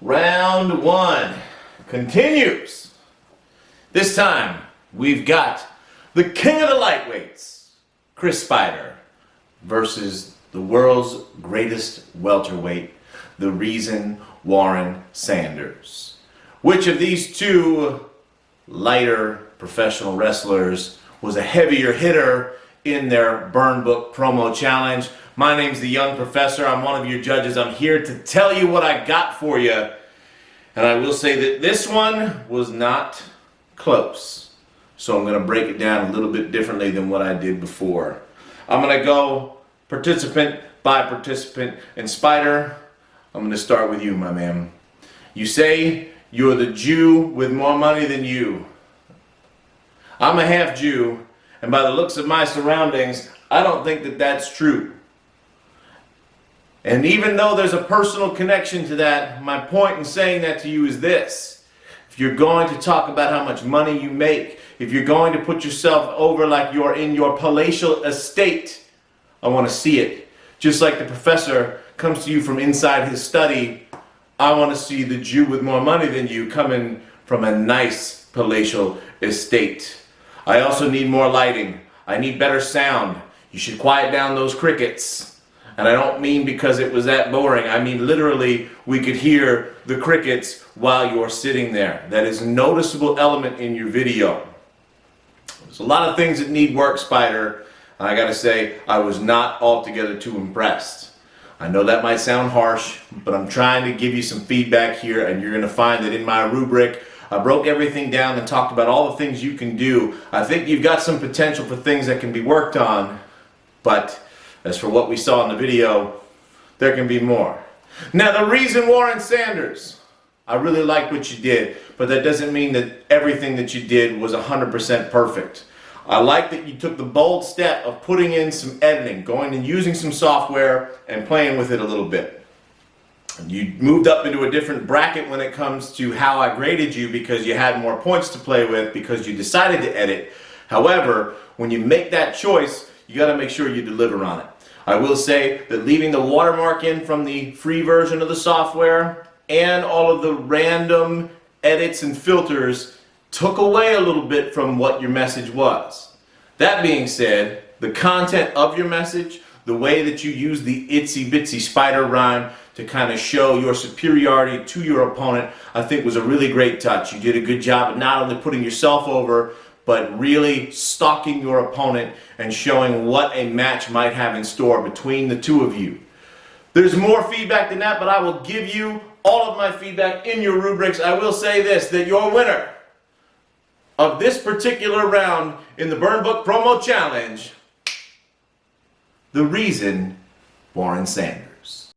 Round one continues. This time we've got the king of the lightweights, Chris Spider, versus the world's greatest welterweight, the Reason Warren Sanders. Which of these two lighter professional wrestlers was a heavier hitter in their Burn Book promo challenge? My name's the Young Professor. I'm one of your judges. I'm here to tell you what I got for you. And I will say that this one was not close. So I'm going to break it down a little bit differently than what I did before. I'm going to go participant by participant. And Spider, I'm going to start with you, my man. You say you're the Jew with more money than you. I'm a half Jew, and by the looks of my surroundings, I don't think that that's true. And even though there's a personal connection to that, my point in saying that to you is this. If you're going to talk about how much money you make, if you're going to put yourself over like you're in your palatial estate, I want to see it. Just like the professor comes to you from inside his study, I want to see the Jew with more money than you coming from a nice palatial estate. I also need more lighting. I need better sound. You should quiet down those crickets. And I don't mean because it was that boring. I mean literally we could hear the crickets while you're sitting there. That is a noticeable element in your video. There's a lot of things that need work, Spider. And I gotta say, I was not altogether too impressed. I know that might sound harsh, but I'm trying to give you some feedback here, and you're gonna find that in my rubric, I broke everything down and talked about all the things you can do. I think you've got some potential for things that can be worked on, but as for what we saw in the video, there can be more. Now, the Reason Warren Sanders, I really liked what you did, but that doesn't mean that everything that you did was 100% perfect. I like that you took the bold step of putting in some editing, going and using some software and playing with it a little bit. You moved up into a different bracket when it comes to how I graded you because you had more points to play with because you decided to edit. However, when you make that choice, you got to make sure you deliver on it. I will say that leaving the watermark in from the free version of the software and all of the random edits and filters took away a little bit from what your message was. That being said, the content of your message, the way that you use the itsy bitsy spider rhyme to kind of show your superiority to your opponent, I think was a really great touch. You did a good job of not only putting yourself over, but really stalking your opponent and showing what a match might have in store between the two of you. There's more feedback than that, but I will give you all of my feedback in your rubrics. I will say this, that your winner of this particular round in the Burn Book Promo Challenge, the Reason Warren Sanders.